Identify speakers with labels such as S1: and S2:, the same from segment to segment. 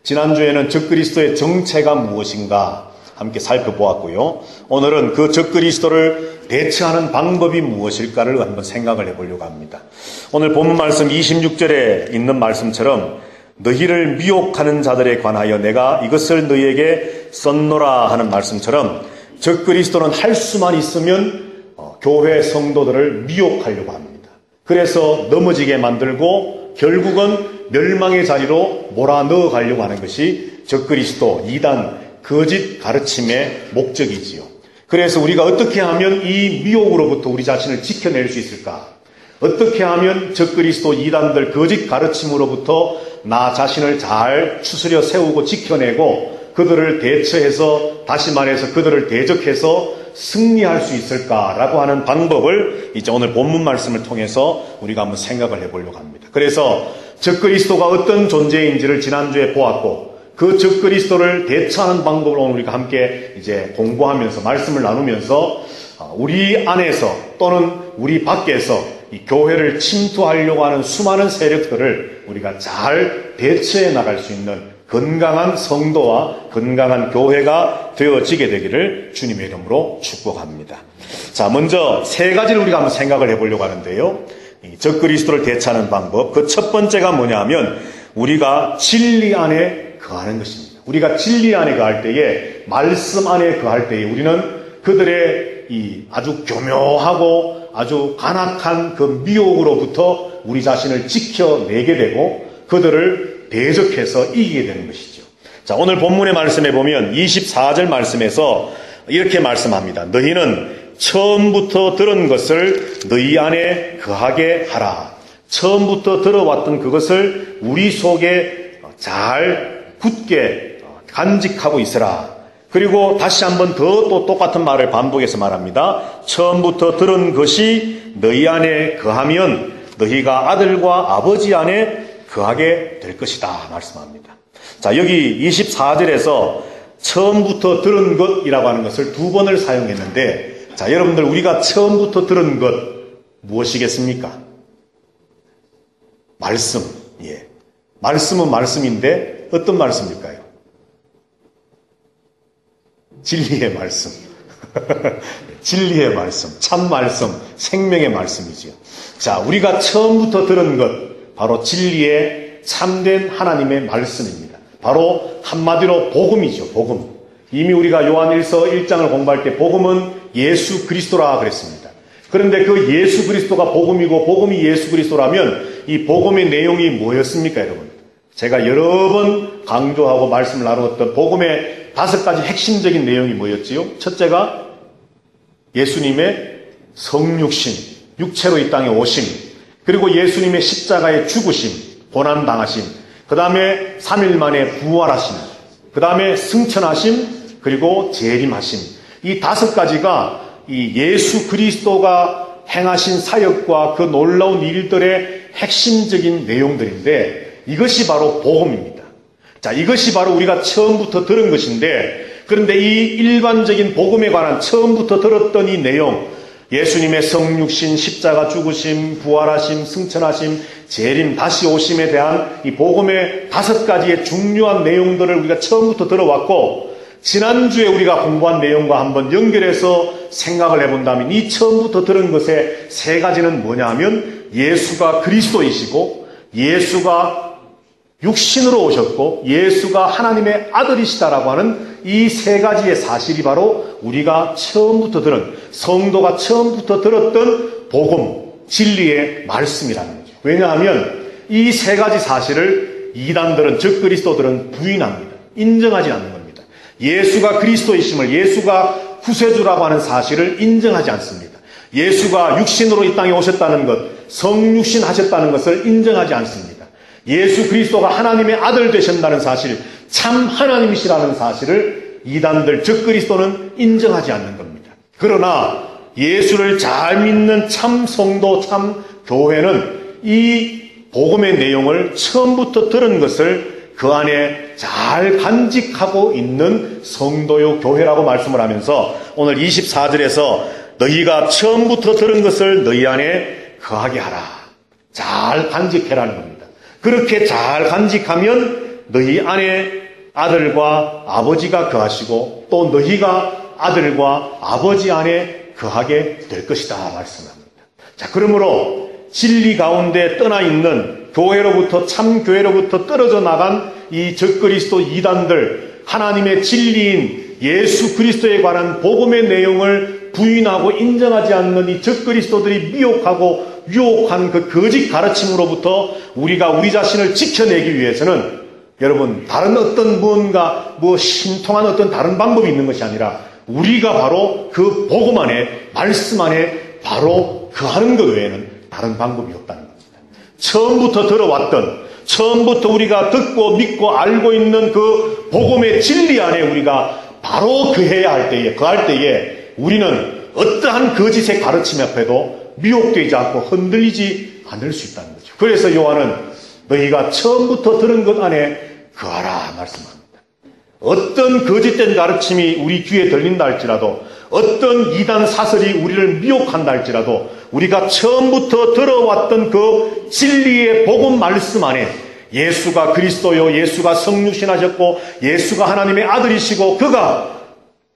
S1: 지난주에는 적그리스도의 정체가 무엇인가 함께 살펴보았고요. 오늘은 그 적그리스도를 대처하는 방법이 무엇일까를 한번 생각을 해보려고 합니다. 오늘 본문 말씀 26절에 있는 말씀처럼 너희를 미혹하는 자들에 관하여 내가 이것을 너희에게 썼노라 하는 말씀처럼 적그리스도는 할 수만 있으면 교회 성도들을 미혹하려고 합니다. 그래서 넘어지게 만들고 결국은 멸망의 자리로 몰아넣어 가려고 하는 것이 적그리스도, 이단, 거짓 가르침의 목적이지요. 그래서 우리가 어떻게 하면 이 미혹으로부터 우리 자신을 지켜낼 수 있을까? 어떻게 하면 적그리스도, 이단들, 거짓 가르침으로부터 나 자신을 잘 추스려 세우고 지켜내고 그들을 대처해서, 다시 말해서 그들을 대적해서 승리할 수 있을까라고 하는 방법을 이제 오늘 본문 말씀을 통해서 우리가 한번 생각을 해보려고 합니다. 그래서 적그리스도가 어떤 존재인지를 지난주에 보았고 그 적그리스도를 대처하는 방법을 오늘 우리가 함께 이제 공부하면서 말씀을 나누면서 우리 안에서 또는 우리 밖에서 이 교회를 침투하려고 하는 수많은 세력들을 우리가 잘 대처해 나갈 수 있는 건강한 성도와 건강한 교회가 되어지게 되기를 주님의 이름으로 축복합니다. 자, 먼저 세 가지를 우리가 한번 생각을 해보려고 하는데요. 이 적그리스도를 대처하는 방법, 그 첫 번째가 뭐냐 하면 우리가 진리 안에 거하는 것입니다. 우리가 진리 안에 거할 때에, 말씀 안에 거할 때에 우리는 그들의 이 아주 교묘하고 아주 간악한 그 미혹으로부터 우리 자신을 지켜내게 되고 그들을 대적해서 이기게 되는 것이죠. 자, 오늘 본문의 말씀에 보면 24절 말씀에서 이렇게 말씀합니다. 너희는 처음부터 들은 것을 너희 안에 거하게 하라. 처음부터 들어왔던 그것을 우리 속에 잘 굳게 간직하고 있으라. 그리고 다시 한번 더 또 똑같은 말을 반복해서 말합니다. 처음부터 들은 것이 너희 안에 거하면 너희가 아들과 아버지 안에 거하게 될 것이다 말씀합니다. 자, 여기 24절에서 처음부터 들은 것이라고 하는 것을 두 번을 사용했는데, 자, 여러분들 우리가 처음부터 들은 것 무엇이겠습니까? 말씀. 예. 말씀은 말씀인데 어떤 말씀일까요? 진리의 말씀. 진리의 말씀, 참 말씀, 생명의 말씀이지요. 자, 우리가 처음부터 들은 것 바로 진리의 참된 하나님의 말씀입니다. 바로 한마디로 복음이죠. 복음. 이미 우리가 요한일서 1장을 공부할 때 복음은 예수 그리스도라 그랬습니다. 그런데 그 예수 그리스도가 복음이고 복음이 예수 그리스도라면 이 복음의 내용이 뭐였습니까, 여러분? 제가 여러 번 강조하고 말씀을 나누었던 복음의 5가지 핵심적인 내용이 뭐였지요? 첫째가 예수님의 성육신, 육체로 이 땅에 오심, 그리고 예수님의 십자가의 죽으심, 고난당하심, 그 다음에 3일 만에 부활하심, 그 다음에 승천하심, 그리고 재림하심. 이 5가지가 이 예수 그리스도가 행하신 사역과 그 놀라운 일들의 핵심적인 내용들인데 이것이 바로 복음입니다. 자, 이것이 바로 우리가 처음부터 들은 것인데, 그런데 이 일반적인 복음에 관한 처음부터 들었던 이 내용, 예수님의 성육신, 십자가 죽으심, 부활하심, 승천하심, 재림, 다시 오심에 대한 이 복음의 5가지의 중요한 내용들을 우리가 처음부터 들어왔고, 지난주에 우리가 공부한 내용과 한번 연결해서 생각을 해본다면 이 처음부터 들은 것의 3가지는 뭐냐 하면 예수가 그리스도이시고, 예수가 육신으로 오셨고, 예수가 하나님의 아들이시다라고 하는 이 3가지의 사실이 바로 우리가 처음부터 들은, 성도가 처음부터 들었던 복음, 진리의 말씀이라는 거죠. 왜냐하면 이 3가지 사실을 이단들은, 적그리스도들은 부인합니다. 인정하지 않는 겁니다. 예수가 그리스도이심을, 예수가 구세주라고 하는 사실을 인정하지 않습니다. 예수가 육신으로 이 땅에 오셨다는 것, 성육신 하셨다는 것을 인정하지 않습니다. 예수 그리스도가 하나님의 아들 되신다는 사실, 참 하나님이시라는 사실을 이단들, 적그리스도는 인정하지 않는 겁니다. 그러나 예수를 잘 믿는 참 성도, 참 교회는 이 복음의 내용을 처음부터 들은 것을 그 안에 잘 간직하고 있는 성도요 교회라고 말씀을 하면서 오늘 24절에서 너희가 처음부터 들은 것을 너희 안에 거하게 하라. 잘 간직해라는 겁니다. 그렇게 잘 간직하면 너희 안에 아들과 아버지가 거하시고 또 너희가 아들과 아버지 안에 거하게 될 것이다 말씀합니다. 자, 그러므로 진리 가운데 떠나 있는 교회로부터 참 교회로부터 떨어져 나간 이 적그리스도 이단들, 하나님의 진리인 예수 그리스도에 관한 복음의 내용을 부인하고 인정하지 않는 이 적그리스도들이 미혹하고 유혹한 그 거짓 가르침으로부터 우리가 우리 자신을 지켜내기 위해서는 여러분 다른 어떤 무언가 신통한 어떤 다른 방법이 있는 것이 아니라 우리가 바로 그 복음 안에 말씀 안에 바로 거하는 것 외에는 다른 방법이 없다는 겁니다. 처음부터 들어왔던 처음부터 우리가 듣고 믿고 알고 있는 그 복음의 진리 안에 우리가 바로 거할 때에 우리는 어떠한 거짓의 가르침 앞에도 미혹되지 않고 흔들리지 않을 수 있다는 거죠. 그래서 요한은 너희가 처음부터 들은 것 안에 거하라 말씀합니다. 어떤 거짓된 가르침이 우리 귀에 들린다 할지라도 어떤 이단 사설이 우리를 미혹한다 할지라도 우리가 처음부터 들어왔던 그 진리의 복음 말씀 안에 예수가 그리스도요, 예수가 성육신하셨고 예수가 하나님의 아들이시고 그가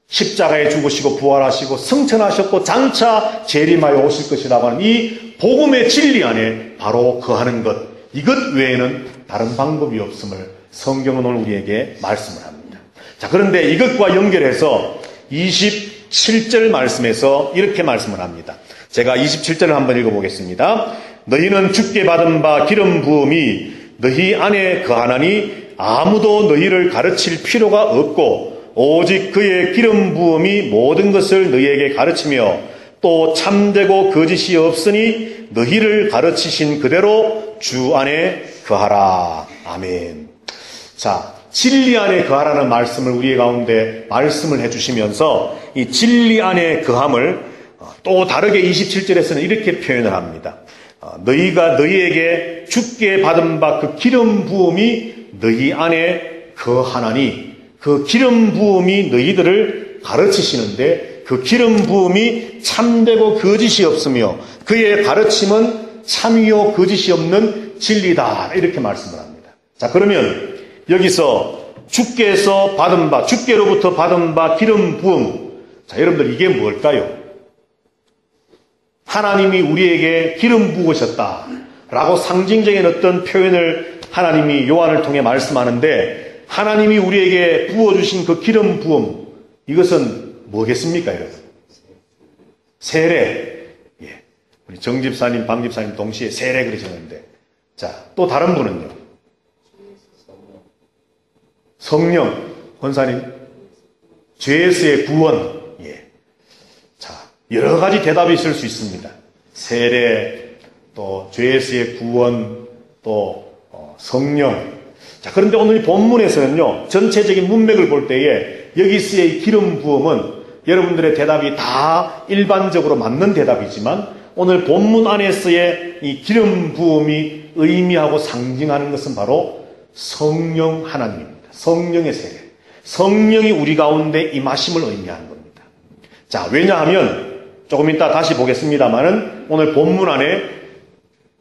S1: 십자가에 죽으시고 부활하시고 승천하셨고 장차 재림하여 오실 것이라고 하는 이 복음의 진리 안에 바로 거하는 것, 이것 외에는 다른 방법이 없음을 성경은 오늘 우리에게 말씀을 합니다. 자, 그런데 이것과 연결해서 27절 말씀에서 이렇게 말씀을 합니다. 제가 27절을 한번 읽어보겠습니다. 너희는 주께 받은 바 기름 부음이 너희 안에 거하나니 아무도 너희를 가르칠 필요가 없고 오직 그의 기름 부음이 모든 것을 너희에게 가르치며 또 참되고 거짓이 없으니 너희를 가르치신 그대로 주 안에 거하라. 아멘. 자, 진리 안에 거하라는 말씀을 우리 가운데 말씀을 해주시면서 이 진리 안에 거함을 또 다르게 27절에서는 이렇게 표현을 합니다. 너희가 너희에게 주께 받은 바 그 기름 부음이 너희 안에 거하나니 그 기름 부음이 너희들을 가르치시는데 그 기름 부음이 참되고 거짓이 없으며 그의 가르침은 참이요 거짓이 없는 진리다. 이렇게 말씀을 합니다. 자, 그러면 여기서 주께서 받은 바, 주께로부터 받은 바 기름 부음. 자, 여러분들 이게 뭘까요? 하나님이 우리에게 기름 부으셨다라고 상징적인 어떤 표현을 하나님이 요한을 통해 말씀하는데 하나님이 우리에게 부어주신 그 기름 부음, 이것은 뭐겠습니까, 여러분? 세례. 예. 우리 정집사님, 방집사님 동시에 세례 그러셨는데, 자, 또 다른 분은요? 성령, 권사님, 죄에서의 구원. 예. 자, 여러 가지 대답이 있을 수 있습니다. 세례, 또 죄에서의 구원, 또 성령. 자, 그런데 오늘 이 본문에서는요, 전체적인 문맥을 볼 때에 여기서의 기름 부음은 여러분들의 대답이 다 일반적으로 맞는 대답이지만 오늘 본문 안에서의 이 기름 부음이 의미하고 상징하는 것은 바로 성령 하나님입니다. 성령의 세례. 성령이 우리 가운데 임하심을 의미하는 겁니다. 자, 왜냐하면 조금 이따 다시 보겠습니다만은 오늘 본문 안에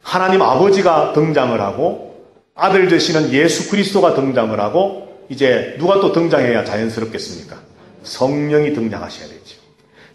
S1: 하나님 아버지가 등장을 하고 아들 되시는 예수 그리스도가 등장을 하고 이제 누가 또 등장해야 자연스럽겠습니까? 성령이 등장하셔야 되죠.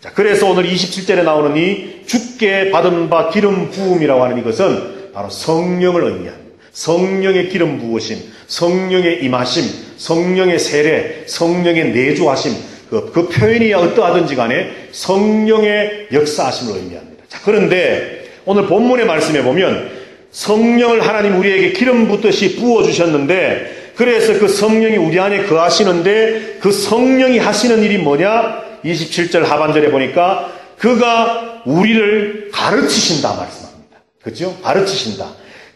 S1: 자, 그래서 오늘 27절에 나오는 이 주께 받은 바 기름 부음이라고 하는 이것은 바로 성령을 의미합니다. 성령의 기름 부으심, 성령의 임하심, 성령의 세례, 성령의 내주하심, 그 표현이 어떠하든지 간에 성령의 역사하심을 의미합니다. 자, 그런데 오늘 본문의 말씀에 보면 성령을 하나님 우리에게 기름 붓듯이 부어주셨는데 그래서 그 성령이 우리 안에 거하시는데 그 성령이 하시는 일이 뭐냐? 27절 하반절에 보니까 그가 우리를 가르치신다 말씀합니다. 그렇죠? 가르치신다.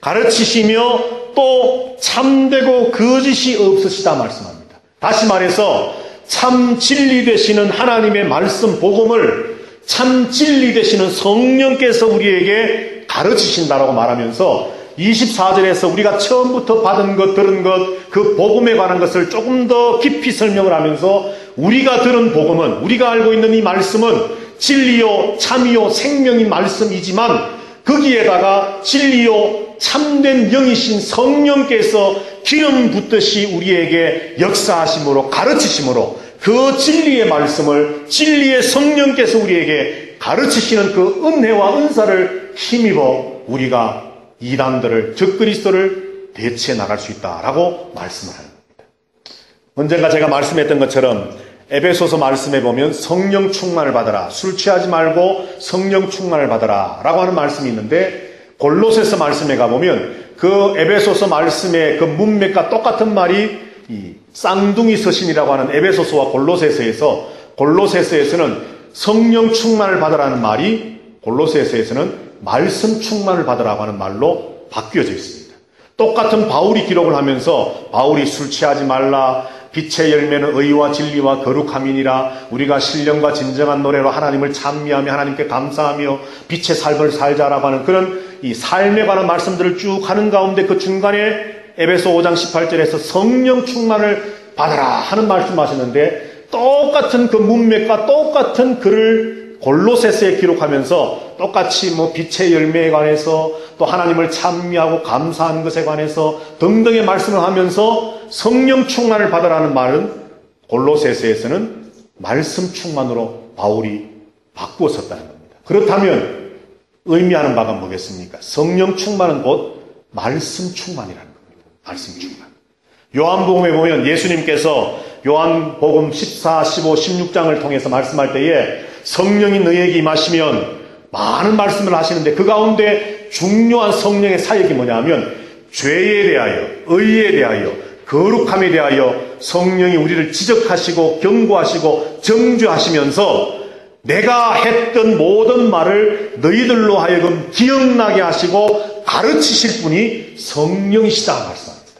S1: 가르치시며 또 참되고 거짓이 없으시다 말씀합니다. 다시 말해서 참 진리 되시는 하나님의 말씀 복음을 참 진리 되시는 성령께서 우리에게 가르치신다라고 말하면서 24절에서 우리가 처음부터 받은 것, 들은 것, 그 복음에 관한 것을 조금 더 깊이 설명을 하면서 우리가 들은 복음은, 우리가 알고 있는 이 말씀은 진리요, 참이요, 생명인 말씀이지만 거기에다가 진리요, 참된 영이신 성령께서 기름 붓듯이 우리에게 역사하심으로 가르치심으로 그 진리의 말씀을 진리의 성령께서 우리에게 가르치시는 그 은혜와 은사를 힘입어 우리가 이단들을 적그리스도를 대체해 나갈 수 있다라고 말씀을 하는 겁니다. 언젠가 제가 말씀했던 것처럼 에베소서 말씀에 보면 성령 충만을 받아라, 술 취하지 말고 성령 충만을 받아라 라고 하는 말씀이 있는데 골로새서 말씀에 가보면 그 에베소서 말씀의 그 문맥과 똑같은 말이 이 쌍둥이 서신이라고 하는 에베소서와 골로새서에서는 성령 충만을 받으라는 말이 골로새서에서는 말씀 충만을 받으라고 하는 말로 바뀌어져 있습니다. 똑같은 바울이 기록을 하면서 바울이 술 취하지 말라, 빛의 열매는 의와 진리와 거룩함이니라, 우리가 신령과 진정한 노래로 하나님을 찬미하며 하나님께 감사하며 빛의 삶을 살자라고 하는 그런 이 삶에 관한 말씀들을 쭉 하는 가운데 그 중간에 에베소 5장 18절에서 성령 충만을 받아라 하는 말씀하셨는데 똑같은 그 문맥과 똑같은 글을 골로새서에 기록하면서 똑같이 빛의 열매에 관해서 또 하나님을 찬미하고 감사하는 것에 관해서 등등의 말씀을 하면서 성령 충만을 받으라는 말은 골로새서에서는 말씀 충만으로 바울이 바꾸어 썼다는 겁니다. 그렇다면 의미하는 바가 뭐겠습니까? 성령 충만은 곧 말씀 충만이라는 겁니다. 말씀 충만. 요한복음에 보면 예수님께서 요한복음 14, 15, 16장을 통해서 말씀할 때에 성령이 너희에게 임하시면 많은 말씀을 하시는데 그 가운데 중요한 성령의 사역이 뭐냐면 죄에 대하여, 의에 대하여, 거룩함에 대하여 성령이 우리를 지적하시고 경고하시고 정죄하시면서 내가 했던 모든 말을 너희들로 하여금 기억나게 하시고 가르치실 분이 성령이시다 말씀합니다.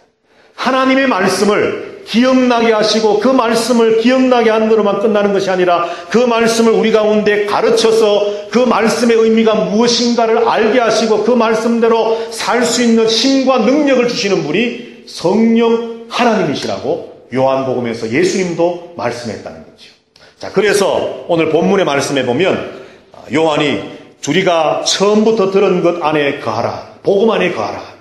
S1: 하나님의 말씀을 기억나게 하시고 그 말씀을 기억나게 하는 것으로만 끝나는 것이 아니라 그 말씀을 우리 가운데 가르쳐서 그 말씀의 의미가 무엇인가를 알게 하시고 그 말씀대로 살 수 있는 힘과 능력을 주시는 분이 성령 하나님이시라고 요한복음에서 예수님도 말씀했다는 거죠. 자, 그래서 오늘 본문의 말씀에 보면 요한이 우리가 처음부터 들은 것 안에 거하라, 복음 안에 거하라.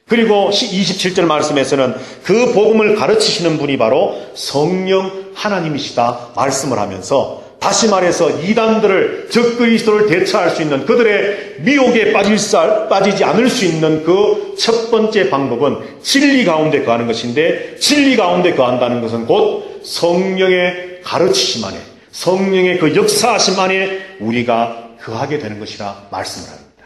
S1: 그리고 27절 말씀에서는 그 복음을 가르치시는 분이 바로 성령 하나님이시다 말씀을 하면서 다시 말해서 이단들을 적그리스도를 대처할 수 있는 그들의 미혹에 빠지지 않을 수 있는 그 첫 번째 방법은 진리 가운데 거하는 것인데 진리 가운데 거한다는 것은 곧 성령의 가르치심 안에 성령의 그 역사하심 안에 우리가 거하게 되는 것이라 말씀을 합니다.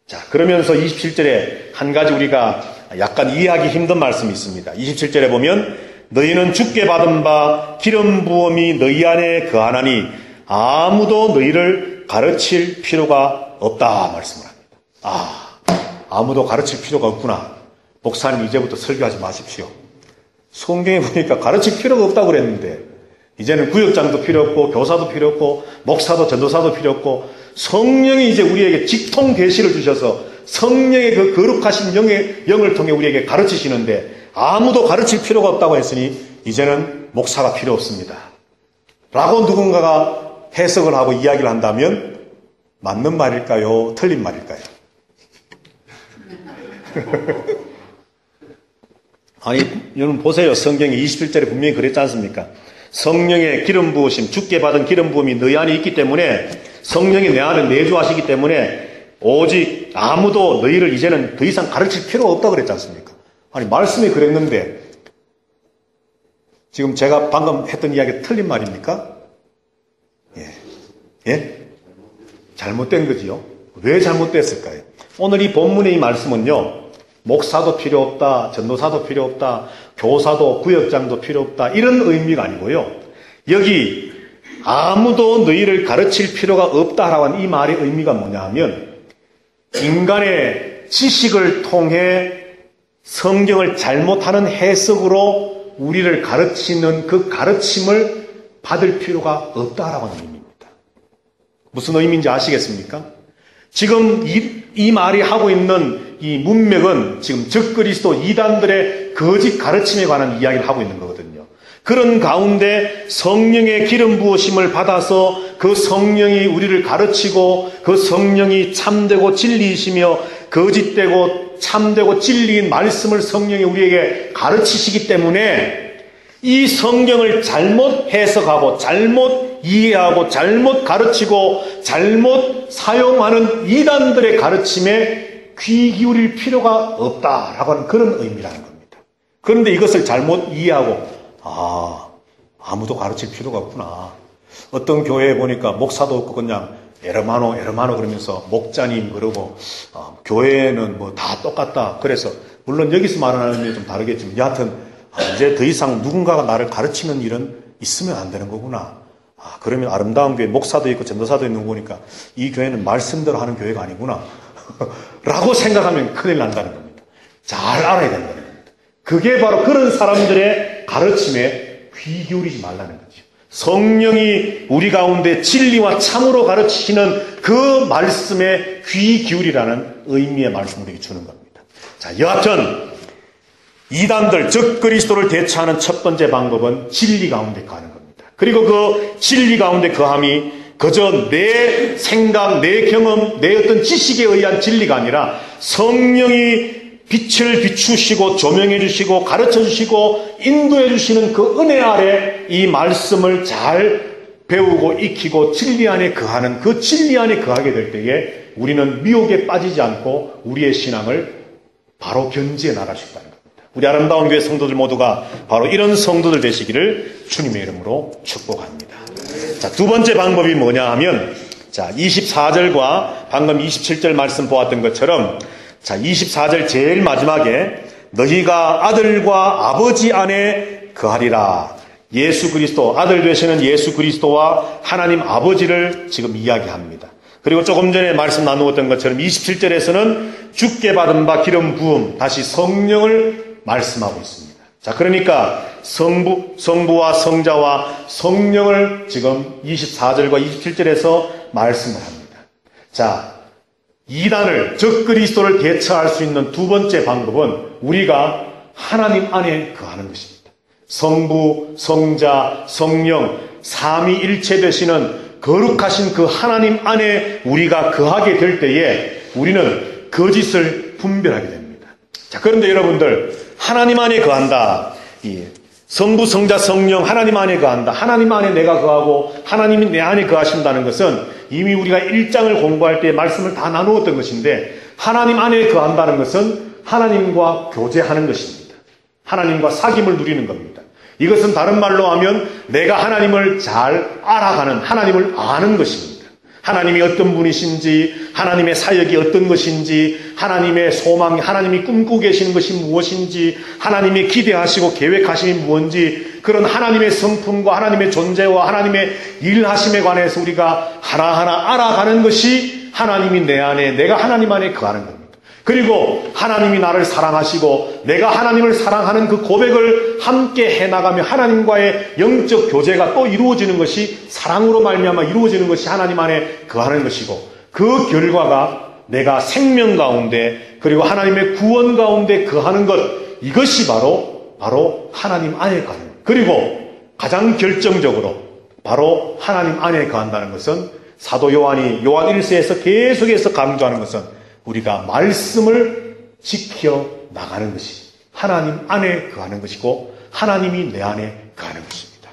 S1: 자, 그러면서 27절에 한 가지 우리가 약간 이해하기 힘든 말씀이 있습니다. 27절에 보면 너희는 주께 받은 바 기름 부음이 너희 안에 거하나니 아무도 너희를 가르칠 필요가 없다 말씀을 합니다. 아무도 가르칠 필요가 없구나. 목사님 이제부터 설교하지 마십시오. 성경에 보니까 가르칠 필요가 없다고 그랬는데 이제는 구역장도 필요 없고 교사도 필요 없고 목사도 전도사도 필요 없고 성령이 이제 우리에게 직통 계시를 주셔서 성령의 그 거룩하신 영을 통해 우리에게 가르치시는데 아무도 가르칠 필요가 없다고 했으니 이제는 목사가 필요 없습니다. 라고 누군가가 해석을 하고 이야기를 한다면 맞는 말일까요? 틀린 말일까요? 아니, 여러분 보세요. 성경에 21절에 분명히 그랬지 않습니까? 성령의 기름 부으심, 주께 받은 기름 부음이 너희 안에 있기 때문에 성령이 내 안에 내주하시기 때문에 오직 아무도 너희를 이제는 더 이상 가르칠 필요가 없다고 그랬지 않습니까? 아니, 말씀이 그랬는데 지금 제가 방금 했던 이야기 틀린 말입니까? 예? 잘못된 거지요. 왜 잘못됐을까요? 오늘 이 본문의 이 말씀은요, 목사도 필요 없다, 전도사도 필요 없다, 교사도 구역장도 필요 없다, 이런 의미가 아니고요. 여기 아무도 너희를 가르칠 필요가 없다라고 하는 이 말의 의미가 뭐냐 하면 인간의 지식을 통해 성경을 잘못하는 해석으로 우리를 가르치는 그 가르침을 받을 필요가 없다라고 하는 의미입니다. 무슨 의미인지 아시겠습니까? 지금 이 말이 하고 있는 이 문맥은 지금 적그리스도 이단들의 거짓 가르침에 관한 이야기를 하고 있는 거거든요. 그런 가운데 성령의 기름 부으심을 받아서 그 성령이 우리를 가르치고 그 성령이 참되고 진리이시며 거짓되고 참되고 진리인 말씀을 성령이 우리에게 가르치시기 때문에 이 성경을 잘못 해석하고 잘못 이해하고 잘못 가르치고 잘못 사용하는 이단들의 가르침에 귀 기울일 필요가 없다라고 하는 그런 의미라는 겁니다. 그런데 이것을 잘못 이해하고 아무도 가르칠 필요가 없구나. 어떤 교회에 보니까 목사도 없고 그냥 에르마노 그러면서 목자님 그러고 교회는 뭐 다 똑같다. 그래서 물론 여기서 말하는 게 좀 다르겠지만 여하튼 이제 더 이상 누군가가 나를 가르치는 일은 있으면 안 되는 거구나. 그러면 아름다운 교회 목사도 있고 전도사도 있는 거 보니까 이 교회는 말씀대로 하는 교회가 아니구나 라고 생각하면 큰일 난다는 겁니다. 잘 알아야 된다는 겁니다. 그게 바로 그런 사람들의 가르침에 귀 기울이지 말라는 거죠. 성령이 우리 가운데 진리와 참으로 가르치시는 그 말씀에 귀 기울이라는 의미의 말씀을 우리에게 주는 겁니다. 자, 여하튼 이단들 즉 그리스도를 대처하는 첫 번째 방법은 진리 가운데 가는 겁니다. 그리고 그 진리 가운데 거함이 그저 내 생각, 내 경험, 내 어떤 지식에 의한 진리가 아니라 성령이 빛을 비추시고 조명해 주시고 가르쳐 주시고 인도해 주시는 그 은혜 아래 이 말씀을 잘 배우고 익히고 진리 안에 거하는 그 진리 안에 거하게 될 때에 우리는 미혹에 빠지지 않고 우리의 신앙을 바로 견지해 나갈 수 있다는 겁니다. 우리 아름다운 교회 성도들 모두가 바로 이런 성도들 되시기를 주님의 이름으로 축복합니다. 자, 두 번째 방법이 뭐냐 하면, 자, 24절과 방금 27절 말씀 보았던 것처럼, 자, 24절 제일 마지막에 너희가 아들과 아버지 안에 거하리라. 예수 그리스도, 아들 되시는 예수 그리스도와 하나님 아버지를 지금 이야기합니다. 그리고 조금 전에 말씀 나누었던 것처럼 27절에서는 주께 받은 바 기름 부음, 다시 성령을 말씀하고 있습니다. 자, 그러니까 성부와 성자와 성령을 지금 24절과 27절에서 말씀을 합니다. 자, 이단을, 즉 그리스도를 대처할 수 있는 두 번째 방법은 우리가 하나님 안에 거하는 것입니다. 성부, 성자, 성령, 삼위일체 되시는 거룩하신 그 하나님 안에 우리가 거하게 될 때에 우리는 거짓을 분별하게 됩니다. 자, 그런데 여러분들, 하나님 안에 거한다. 성부, 성자, 성령, 하나님 안에 거한다. 하나님 안에 내가 거하고 하나님이 내 안에 거하신다는 것은 이미 우리가 1장을 공부할 때 말씀을 다 나누었던 것인데, 하나님 안에 거한다는 것은 하나님과 교제하는 것입니다. 하나님과 사귐을 누리는 겁니다. 이것은 다른 말로 하면 내가 하나님을 잘 알아가는, 하나님을 아는 것입니다. 하나님이 어떤 분이신지, 하나님의 사역이 어떤 것인지, 하나님의 소망, 하나님이 꿈꾸고 계시는 것이 무엇인지, 하나님이 기대하시고 계획하심이 무엇인지, 그런 하나님의 성품과 하나님의 존재와 하나님의 일하심에 관해서 우리가 하나하나 알아가는 것이 하나님이 내 안에, 내가 하나님 안에 거하는 겁니다. 그리고 하나님이 나를 사랑하시고 내가 하나님을 사랑하는 그 고백을 함께 해나가며 하나님과의 영적 교제가 또 이루어지는 것이, 사랑으로 말미암아 이루어지는 것이 하나님 안에 거하는 것이고, 그 결과가 내가 생명 가운데 그리고 하나님의 구원 가운데 거하는 것, 이것이 바로 하나님 안에 거하는 것. 그리고 가장 결정적으로 바로 하나님 안에 거한다는 것은 사도 요한 1서에서 계속해서 강조하는 것은 우리가 말씀을 지켜 나가는 것이 하나님 안에 거하는 것이고, 하나님이 내 안에 거하는 것입니다.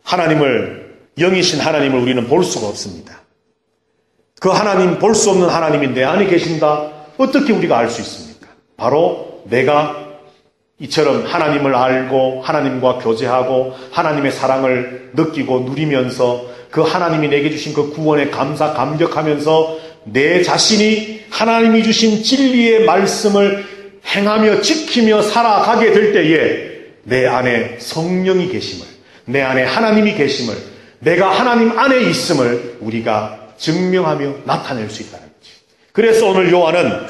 S1: 하나님을, 영이신 하나님을 우리는 볼 수가 없습니다. 그 하나님, 볼 수 없는 하나님이 내 안에 계신다. 어떻게 우리가 알 수 있습니까? 바로 내가 이처럼 하나님을 알고 하나님과 교제하고 하나님의 사랑을 느끼고 누리면서 그 하나님이 내게 주신 그 구원에 감격하면서 내 자신이 하나님이 주신 진리의 말씀을 행하며 지키며 살아가게 될 때에 내 안에 성령이 계심을, 내 안에 하나님이 계심을, 내가 하나님 안에 있음을 우리가 증명하며 나타낼 수 있다는 거지. 그래서 오늘 요한은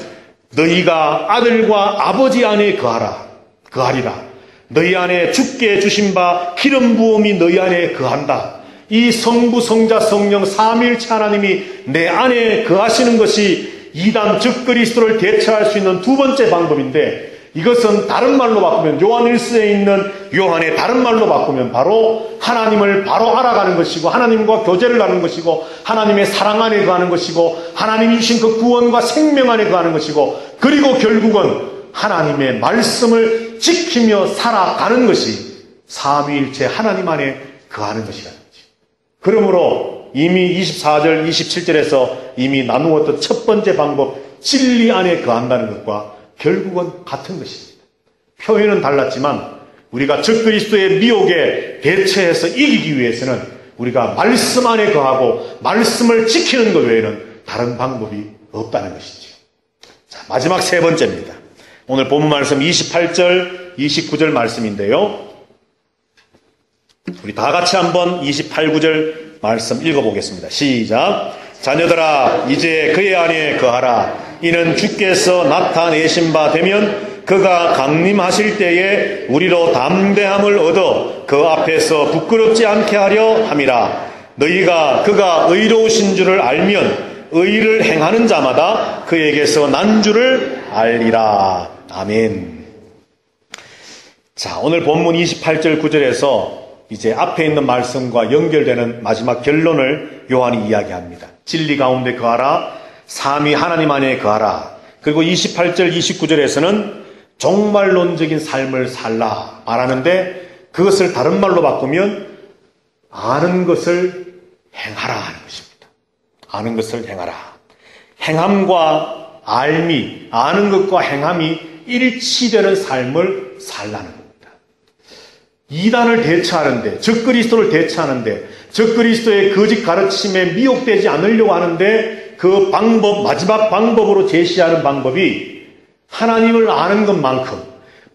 S1: 너희가 아들과 아버지 안에 거하리라. 너희 안에 주께 주신 바 기름 부음이 너희 안에 거한다. 이 성부, 성자, 성령 삼위일체 하나님이 내 안에 거하시는 것이 이단 즉 그리스도를 대처할 수 있는 두 번째 방법인데, 이것은 다른 말로 바꾸면 요한 1서에 있는 요한의 다른 말로 바꾸면 바로 하나님을 바로 알아가는 것이고 하나님과 교제를 하는 것이고 하나님의 사랑 안에 거하는 것이고 하나님이 주신 그 구원과 생명 안에 거하는 것이고 그리고 결국은 하나님의 말씀을 지키며 살아가는 것이 삼위일체 하나님 안에 거하는 것이라는 거죠. 그러므로 이미 24절, 27절에서 이미 나누었던 첫 번째 방법 진리 안에 거한다는 것과 결국은 같은 것입니다. 표현은 달랐지만 우리가 적그리스도의 미혹에 대처해서 이기기 위해서는 우리가 말씀 안에 거하고 말씀을 지키는 것 외에는 다른 방법이 없다는 것이죠. 자, 마지막 세 번째입니다. 오늘 본문 말씀 28절, 29절 말씀인데요. 우리 다 같이 한번 28, 9절 말씀 읽어보겠습니다. 시작. 자녀들아 이제 그의 안에 거하라. 이는 주께서 나타내신 바 되면 그가 강림하실 때에 우리로 담대함을 얻어 그 앞에서 부끄럽지 않게 하려 함이라. 너희가 그가 의로우신 줄을 알면 의를 행하는 자마다 그에게서 난 줄을 알리라. 아멘. 자, 오늘 본문 28절 9절에서 이제 앞에 있는 말씀과 연결되는 마지막 결론을 요한이 이야기합니다. 진리 가운데 거하라. 삼위 하나님 안에 거하라. 그리고 28절 29절에서는 종말론적인 삶을 살라 말하는데 그것을 다른 말로 바꾸면 아는 것을 행하라 하는 것입니다. 아는 것을 행하라. 행함과 알미, 아는 것과 행함이 일치되는 삶을 살라는 겁니다. 이단을 대처하는데, 적그리스도를 대처하는데, 적그리스도의 거짓 가르침에 미혹되지 않으려고 하는데 그 방법, 마지막 방법으로 제시하는 방법이 하나님을 아는 것만큼,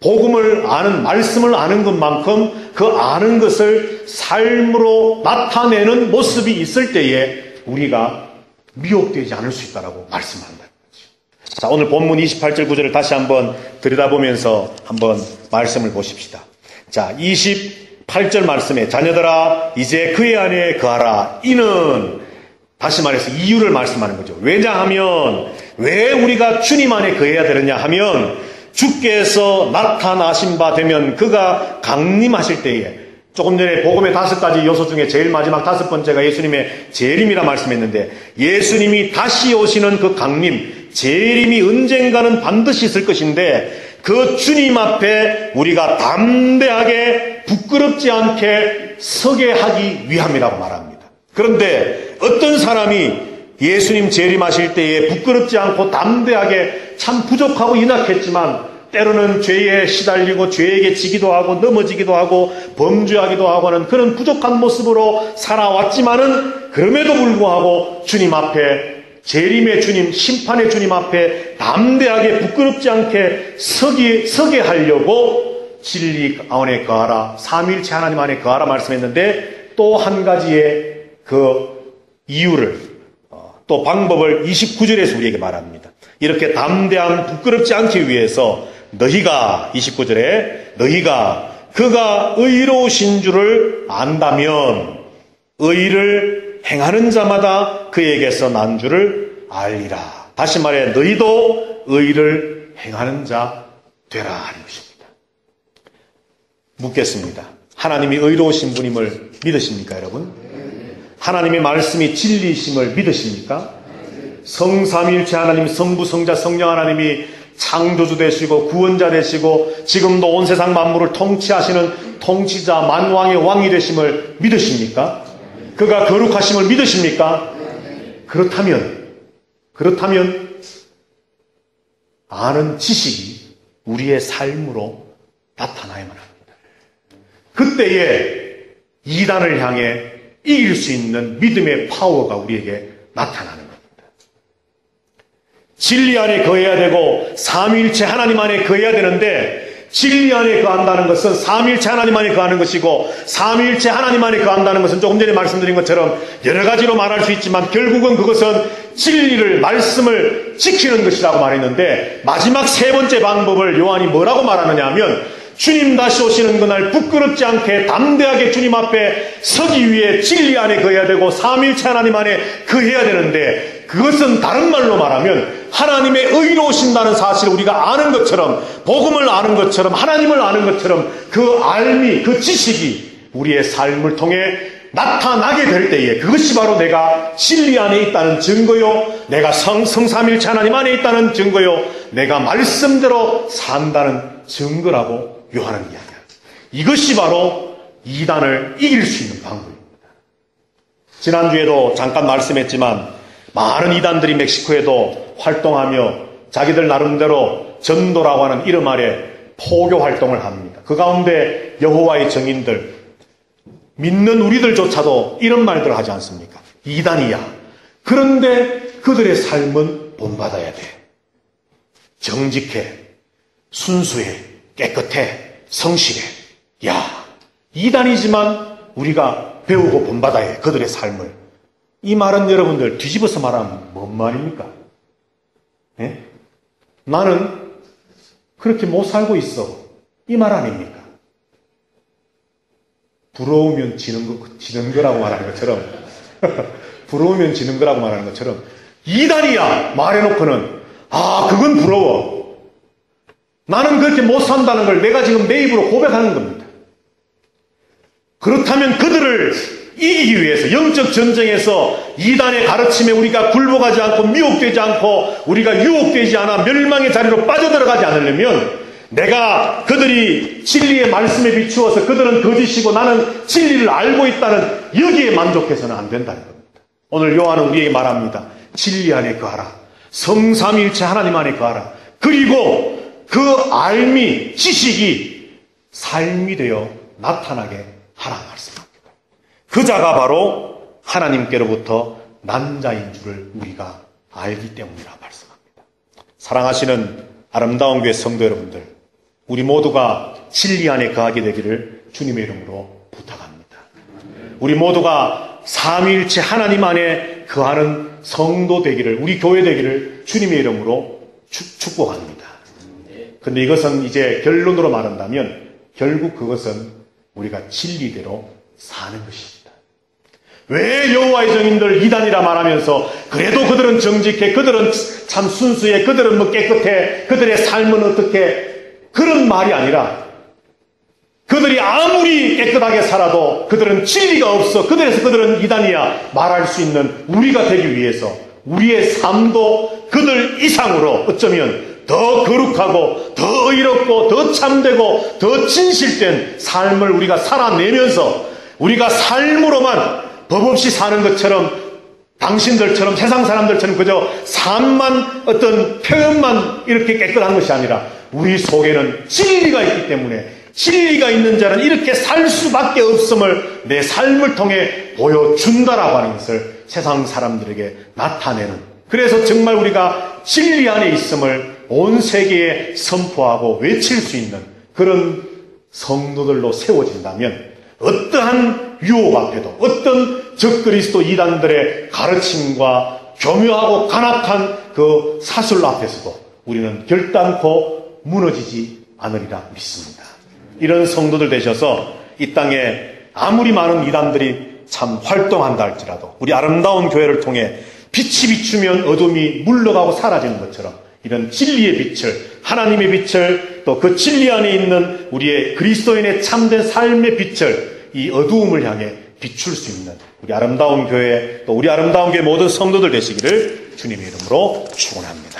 S1: 복음을 아는, 말씀을 아는 것만큼 그 아는 것을 삶으로 나타내는 모습이 있을 때에 우리가 미혹되지 않을 수 있다고 말씀한다는 거죠. 자, 오늘 본문 28절 9절을 다시 한번 들여다보면서 한번 말씀을 보십시다. 자, 28절 말씀에 자녀들아 이제 그의 안에 거하라. 이는 다시 말해서 이유를 말씀하는 거죠. 왜냐하면 왜 우리가 주님 안에 거해야 되느냐 하면 주께서 나타나신 바 되면 그가 강림하실 때에 조금 전에 복음의 5가지 요소 중에 제일 마지막 5번째가 예수님의 재림이라 말씀했는데 예수님이 다시 오시는 그 강림, 재림이 언젠가는 반드시 있을 것인데 그 주님 앞에 우리가 담대하게 부끄럽지 않게 서게 하기 위함이라고 말합니다. 그런데 어떤 사람이 예수님 재림하실 때에 부끄럽지 않고 담대하게 참 부족하고 연약했지만 때로는 죄에 시달리고 죄에게 지기도 하고 넘어지기도 하고 범죄하기도 하고 하는 그런 부족한 모습으로 살아왔지만은 그럼에도 불구하고 주님 앞에 재림의 주님, 심판의 주님 앞에 담대하게 부끄럽지 않게 서게 하려고 진리 안에 거하라, 삼위일체 하나님 안에 거하라 말씀했는데 또 한 가지의 그 이유를 또 방법을 29절에서 우리에게 말합니다. 이렇게 담대함 부끄럽지 않기 위해서 너희가 29절에 너희가 그가 의로우신 줄을 안다면 의를 행하는 자마다 그에게서 난 줄을 알리라. 다시 말해 너희도 의를 행하는 자 되라 하는 것입니다. 묻겠습니다. 하나님이 의로우신 분임을 믿으십니까 여러분? 하나님의 말씀이 진리이심을 믿으십니까? 성삼위일체 하나님, 성부, 성자, 성령 하나님이 창조주 되시고 구원자 되시고 지금도 온 세상 만물을 통치하시는 통치자 만왕의 왕이 되심을 믿으십니까? 그가 거룩하심을 믿으십니까? 그렇다면 아는 지식이 우리의 삶으로 나타나야만 합니다. 그때에 이단을 향해 이길 수 있는 믿음의 파워가 우리에게 나타나는 겁니다. 진리 안에 거해야 되고 삼위일체 하나님 안에 거해야 되는데 진리 안에 거한다는 것은 삼위일체 하나님 안에 거하는 것이고 삼위일체 하나님 안에 거한다는 것은 조금 전에 말씀드린 것처럼 여러 가지로 말할 수 있지만 결국은 그것은 진리를 말씀을 지키는 것이라고 말했는데 마지막 세 번째 방법을 요한이 뭐라고 말하느냐 하면 주님 다시 오시는 그날 부끄럽지 않게 담대하게 주님 앞에 서기 위해 진리 안에 거해야 되고 삼위일체 하나님 안에 거해야 되는데 그것은 다른 말로 말하면 하나님의 의로우신다는 사실을 우리가 아는 것처럼, 복음을 아는 것처럼, 하나님을 아는 것처럼 그 알미, 그 지식이 우리의 삶을 통해 나타나게 될 때에 그것이 바로 내가 진리 안에 있다는 증거요, 내가 성삼일체 하나님 안에 있다는 증거요, 내가 말씀대로 산다는 증거라고 요한은 이야기합니다. 이것이 바로 이단을 이길 수 있는 방법입니다. 지난주에도 잠깐 말씀했지만 많은 이단들이 멕시코에도 활동하며 자기들 나름대로 전도라고 하는 이름 아래 포교 활동을 합니다. 그 가운데 여호와의 증인들, 믿는 우리들조차도 이런 말들을 하지 않습니까? 이단이야. 그런데 그들의 삶은 본받아야 돼. 정직해, 순수해, 깨끗해, 성실해. 야, 이단이지만 우리가 배우고 본받아야 해, 그들의 삶을. 이 말은 여러분들 뒤집어서 말하면 뭔 말입니까? 예? 나는 그렇게 못 살고 있어. 이 말 아닙니까? 부러우면 지는 거라고 말하는 것처럼 부러우면 지는 거라고 말하는 것처럼 이단이야 말해놓고는 그건 부러워. 나는 그렇게 못 산다는 걸 내가 지금 내 입으로 고백하는 겁니다. 그렇다면 그들을 이기기 위해서 영적 전쟁에서 이단의 가르침에 우리가 굴복하지 않고 미혹되지 않고 우리가 유혹되지 않아 멸망의 자리로 빠져들어가지 않으려면 내가 그들이 진리의 말씀에 비추어서 그들은 거짓이고 나는 진리를 알고 있다는 여기에 만족해서는 안 된다는 겁니다. 오늘 요한은 우리에게 말합니다. 진리 안에 거하라. 성삼일체 하나님 안에 거하라. 그리고 그 알미, 지식이 삶이 되어 나타나게 하라 말씀합니다. 그 자가 바로 하나님께로부터 난 자인 줄을 우리가 알기 때문이라 말씀합니다. 사랑하시는 아름다운 교회 성도 여러분들, 우리 모두가 진리 안에 거하게 되기를 주님의 이름으로 부탁합니다. 우리 모두가 삼위일체 하나님 안에 거하는 성도 되기를, 우리 교회 되기를 주님의 이름으로 축복합니다. 그런데 이것은 이제 결론으로 말한다면 결국 그것은 우리가 진리대로 사는 것입니다. 왜 여호와의 증인들 이단이라 말하면서 그래도 그들은 정직해, 그들은 참 순수해, 그들은 뭐 깨끗해, 그들의 삶은 어떻게, 그런 말이 아니라 그들이 아무리 깨끗하게 살아도 그들은 진리가 없어, 그들은 이단이야 말할 수 있는 우리가 되기 위해서 우리의 삶도 그들 이상으로 어쩌면 더 거룩하고 더 의롭고 더 참되고 더 진실된 삶을 우리가 살아내면서 우리가 삶으로만 법 없이 사는 것처럼 당신들처럼 세상 사람들처럼 그저 삶만 어떤 표현만 이렇게 깨끗한 것이 아니라 우리 속에는 진리가 있기 때문에 진리가 있는 자는 이렇게 살 수밖에 없음을 내 삶을 통해 보여준다라고 하는 것을 세상 사람들에게 나타내는, 그래서 정말 우리가 진리 안에 있음을 온 세계에 선포하고 외칠 수 있는 그런 성도들로 세워진다면 어떠한 유혹 앞에도 어떤 적그리스도 이단들의 가르침과 교묘하고 간악한 그 사술 앞에서도 우리는 결단코 무너지지 않으리라 믿습니다. 이런 성도들 되셔서 이 땅에 아무리 많은 이단들이 참 활동한다 할지라도 우리 아름다운 교회를 통해 빛이 비추면 어둠이 물러가고 사라지는 것처럼 이런 진리의 빛을, 하나님의 빛을, 또 그 진리 안에 있는 우리의 그리스도인의 참된 삶의 빛을 이 어두움을 향해 비출 수 있는 우리 아름다운 교회, 또 우리 아름다운 교회 모든 성도들 되시기를 주님의 이름으로 축원합니다.